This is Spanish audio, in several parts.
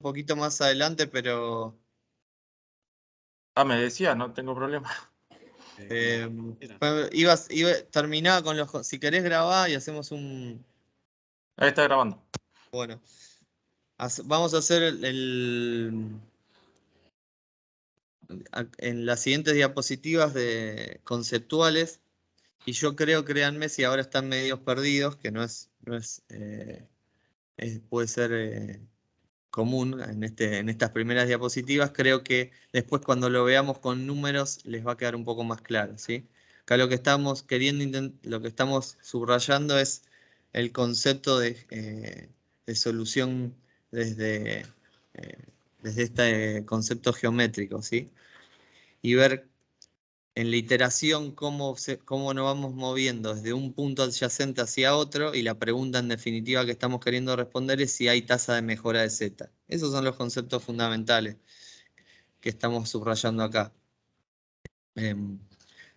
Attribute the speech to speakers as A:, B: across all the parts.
A: poquito más adelante, pero
B: Me decía, no tengo problema.
A: terminaba con los... Si querés grabar y hacemos un...
B: Ahí está grabando.
A: Bueno, vamos a hacer en las siguientes diapositivas de conceptuales. Y yo creo, créanme, si ahora están medios perdidos, que puede ser común en estas primeras diapositivas, creo que después cuando lo veamos con números les va a quedar un poco más claro, ¿sí? Acá lo que estamos lo que estamos subrayando es el concepto de solución desde, eh, desde este concepto geométrico, ¿sí? Y ver en la iteración cómo nos vamos moviendo desde un punto adyacente hacia otro, y la pregunta en definitiva que estamos queriendo responder es si hay tasa de mejora de Z. Esos son los conceptos fundamentales que estamos subrayando acá.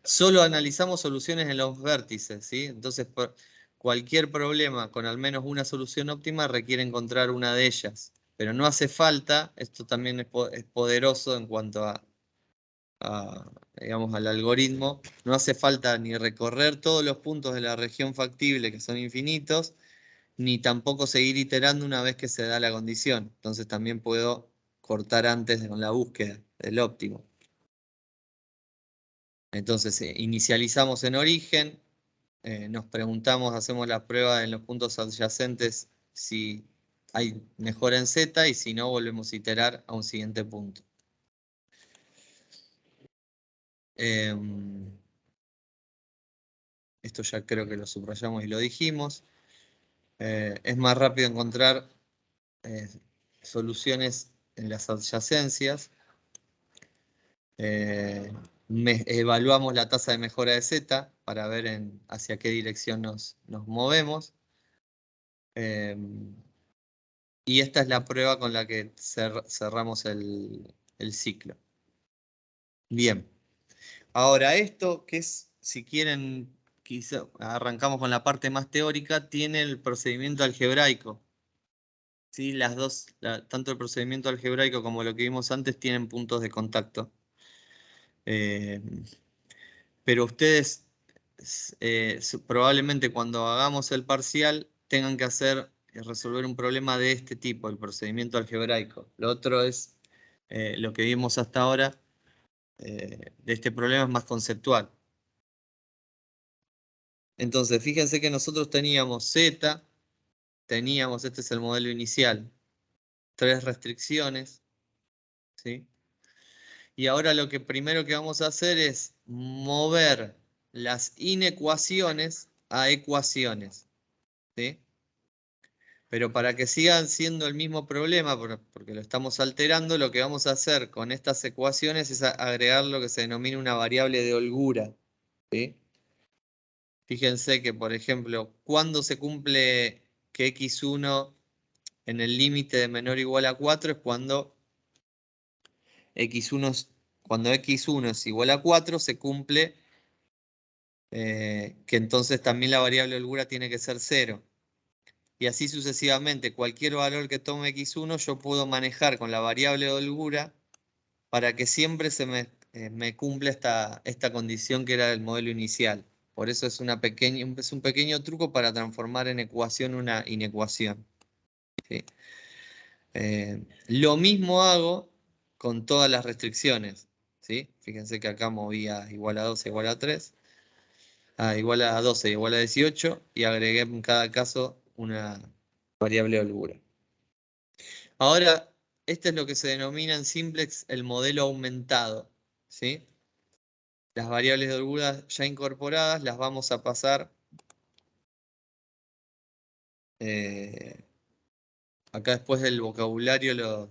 A: Solo analizamos soluciones en los vértices, ¿sí? Entonces, cualquier problema con al menos una solución óptima requiere encontrar una de ellas, pero no hace falta, esto también es poderoso en cuanto digamos, al algoritmo, no hace falta ni recorrer todos los puntos de la región factible, que son infinitos, ni tampoco seguir iterando una vez que se da la condición. Entonces también puedo cortar antes con la búsqueda del óptimo. Entonces inicializamos en origen, nos preguntamos, hacemos la prueba en los puntos adyacentes si hay mejora en Z, y si no, volvemos a iterar a un siguiente punto. Esto ya creo que lo subrayamos y lo dijimos. Es más rápido encontrar soluciones en las adyacencias. Evaluamos la tasa de mejora de Z para ver hacia qué dirección nos movemos. Y esta es la prueba con la que cerramos el ciclo. Bien. Ahora esto, que es, si quieren, quizá arrancamos con la parte más teórica, tiene el procedimiento algebraico. ¿Sí? Las dos, tanto el procedimiento algebraico como lo que vimos antes, tienen puntos de contacto. Pero ustedes probablemente cuando hagamos el parcial tengan que resolver un problema de este tipo, el procedimiento algebraico. Lo otro es lo que vimos hasta ahora, de este problema es más conceptual. Entonces, fíjense que nosotros teníamos Z, este es el modelo inicial, 3 restricciones, ¿sí? Y ahora lo que primero que vamos a hacer es mover las inecuaciones a ecuaciones, ¿sí? Pero para que sigan siendo el mismo problema, porque lo estamos alterando, lo que vamos a hacer con estas ecuaciones es agregar lo que se denomina una variable de holgura, ¿sí? Fíjense que, por ejemplo, cuando se cumple que x1 en el límite de menor o igual a 4 es cuando cuando x1 es igual a 4 se cumple que entonces también la variable holgura tiene que ser 0. Y así sucesivamente, cualquier valor que tome x1 yo puedo manejar con la variable de holgura para que siempre me cumpla esta condición que era el modelo inicial. Por eso es un pequeño truco para transformar en ecuación una inecuación. ¿Sí? Lo mismo hago con todas las restricciones, ¿sí? Fíjense que acá movía igual a 12, igual a 3, igual a 12, igual a 18, y agregué en cada caso una variable de holgura. Ahora, este es lo que se denomina en Simplex el modelo aumentado, ¿sí? Las variables de holgura ya incorporadas las vamos a pasar acá después del vocabulario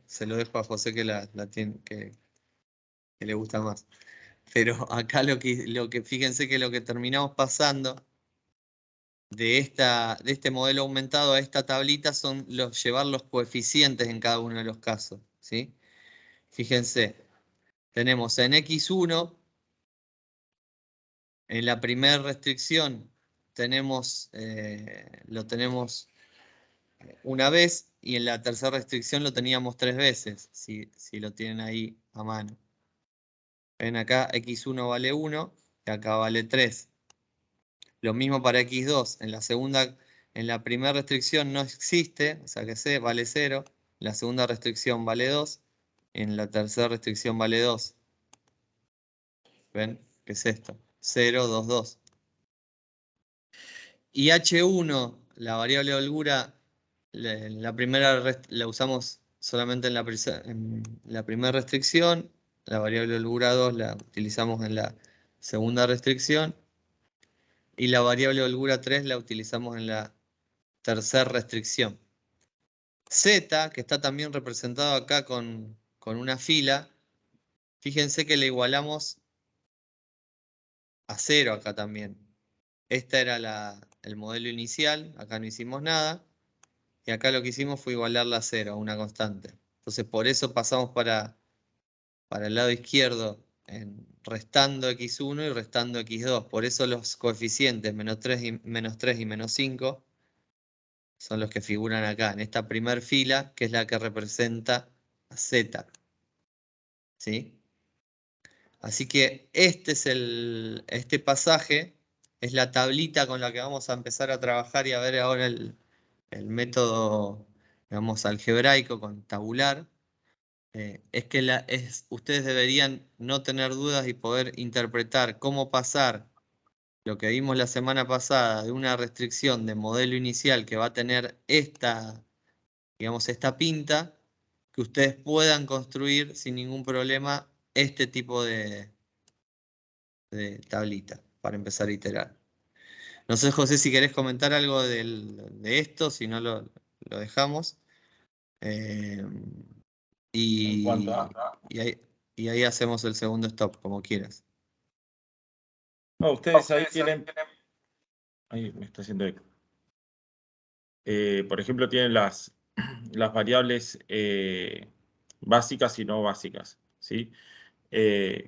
A: se lo dejo a José que que le gusta más. Pero acá fíjense que lo que terminamos pasando de este modelo aumentado a esta tablita son llevar los coeficientes en cada uno de los casos, ¿sí? Fíjense, tenemos en x1, en la primera restricción, lo tenemos una vez y en la tercera restricción lo teníamos 3 veces, si lo tienen ahí a mano. Ven acá, x1 vale 1 y acá vale 3. Lo mismo para x2. En la primera restricción no existe, o sea que C vale 0. En la segunda restricción vale 2. En la tercera restricción vale 2. ¿Ven? ¿Qué es esto? 0, 2, 2. Y H1, la variable de holgura, la primera la usamos solamente en la primera restricción. La variable de holgura 2 la utilizamos en la segunda restricción. Y la variable de holgura 3 la utilizamos en la tercera restricción. Z, que está también representado acá con una fila, fíjense que le igualamos a 0 acá también. Este era el modelo inicial, acá no hicimos nada, y acá lo que hicimos fue igualarla a 0, a una constante. Entonces por eso pasamos para el lado izquierdo restando x1 y restando x2. Por eso los coeficientes menos 3 y menos 5 son los que figuran acá, en esta primer fila, que es la que representa a Z. ¿Sí? Así que este pasaje es la tablita con la que vamos a empezar a trabajar y a ver ahora el método, digamos, algebraico con tabular. Es que ustedes deberían no tener dudas y poder interpretar cómo pasar lo que vimos la semana pasada de una restricción de modelo inicial que va a tener digamos, esta pinta, que ustedes puedan construir sin ningún problema este tipo de tablita para empezar a iterar. No sé, José, si querés comentar algo de esto, si no lo dejamos. Eh,
B: En cuanto
A: y,
B: a...
A: y ahí hacemos el segundo stop, como quieras.
B: No, ustedes ahí tienen... Ahí me está haciendo eco. Por ejemplo, tienen las variables básicas y no básicas, ¿sí?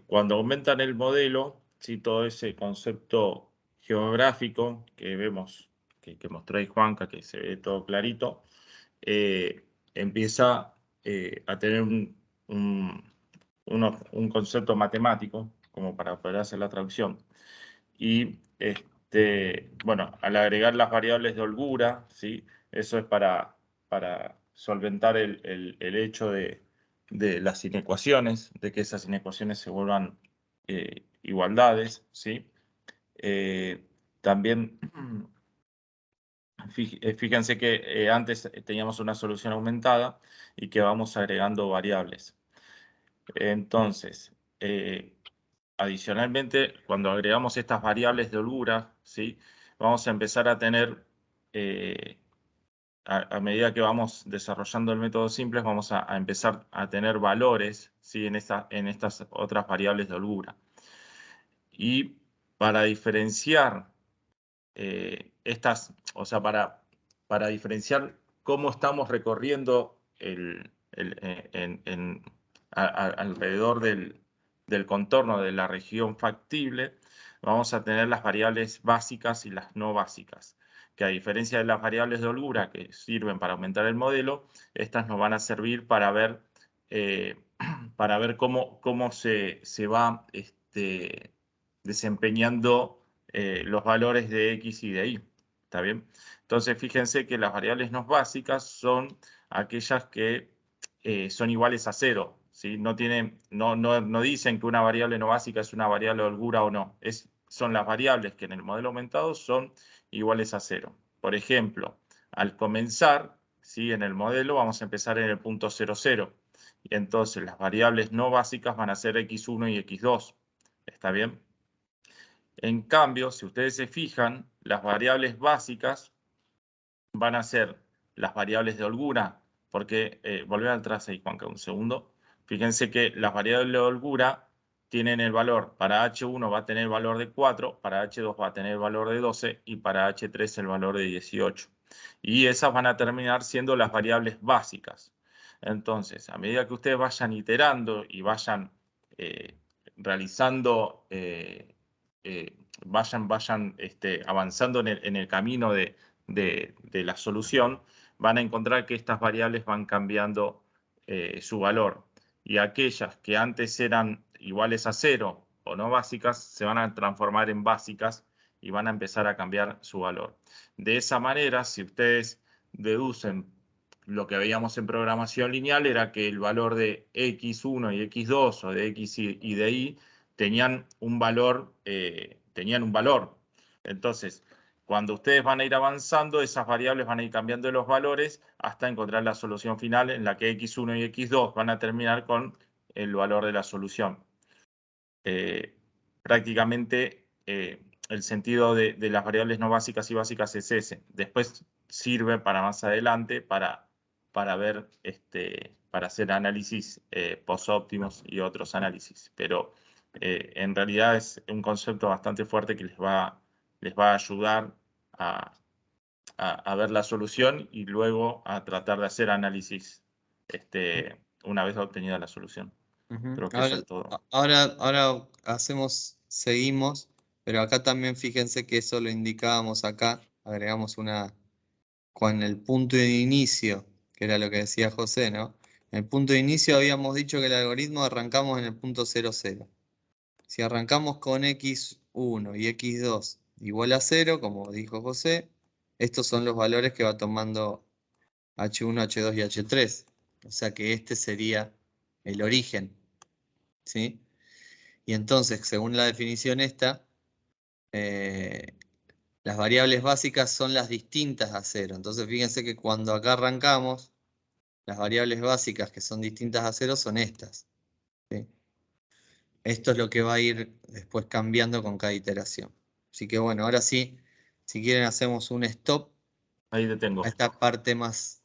B: Cuando aumentan el modelo, ¿sí? Todo ese concepto geográfico que vemos, que mostró ahí Juanca, que se ve todo clarito, empieza a tener un concepto matemático como para poder hacer la traducción. Y bueno, al agregar las variables de holgura, ¿sí? Eso es para solventar el hecho de las inecuaciones, de que esas inecuaciones se vuelvan igualdades, ¿sí? También fíjense que antes teníamos una solución aumentada y que vamos agregando variables. Entonces, adicionalmente, cuando agregamos estas variables de holgura, ¿sí? Vamos a empezar a tener, a medida que vamos desarrollando el método simple, vamos a empezar a tener valores, ¿sí? en estas otras variables de holgura. Y para diferenciar o sea, para diferenciar cómo estamos recorriendo alrededor del contorno de la región factible, vamos a tener las variables básicas y las no básicas, que a diferencia de las variables de holgura que sirven para aumentar el modelo, estas nos van a servir para ver, cómo se va desempeñando los valores de X y de Y. ¿Está bien? Entonces, fíjense que las variables no básicas son aquellas que son iguales a 0. ¿Sí? No dicen que una variable no básica es una variable de holgura o no. Son las variables que en el modelo aumentado son iguales a 0. Por ejemplo, al comenzar, ¿sí? En el modelo vamos a empezar en el punto 0, 0. Y entonces las variables no básicas van a ser x1 y x2. ¿Está bien? En cambio, si ustedes se fijan, las variables básicas van a ser las variables de holgura, porque, volver atrás ahí, Juanca, un segundo. Fíjense que las variables de holgura tienen el valor, para H1 va a tener el valor de 4, para H2 va a tener el valor de 12 y para H3 el valor de 18. Y esas van a terminar siendo las variables básicas. Entonces, a medida que ustedes vayan iterando y vayan realizando, vayan avanzando en el camino de de la solución, van a encontrar que estas variables van cambiando su valor. Y aquellas que antes eran iguales a 0 o no básicas, se van a transformar en básicas y van a empezar a cambiar su valor. De esa manera, si ustedes deducen lo que veíamos en programación lineal, era que el valor de x1 y x2 o de x y de y tenían un valor. Entonces, cuando ustedes van a ir avanzando, esas variables van a ir cambiando los valores hasta encontrar la solución final en la que x1 y x2 van a terminar con el valor de la solución. Prácticamente el sentido de las variables no básicas y básicas es ese. Después sirve para más adelante para ver, para hacer análisis post-óptimos y otros análisis. Pero en realidad es un concepto bastante fuerte que les va a ayudar a ver la solución y luego a tratar de hacer análisis una vez obtenida la solución. Creo que eso es todo.
A: Ahora seguimos, pero acá también fíjense que eso lo indicábamos acá, agregamos con el punto de inicio, que era lo que decía José, ¿no? En el punto de inicio habíamos dicho que el algoritmo arrancamos en el punto 0, 0. Si arrancamos con x1 y x2 igual a 0, como dijo José, estos son los valores que va tomando h1, h2 y h3. O sea que este sería el origen, ¿sí? Y entonces, según la definición esta, las variables básicas son las distintas a 0. Entonces, fíjense que cuando acá arrancamos, las variables básicas que son distintas a 0 son estas, ¿sí? Esto es lo que va a ir después cambiando con cada iteración. Así que bueno, ahora sí, si quieren hacemos un stop
B: Ahí detengo.
A: a esta parte más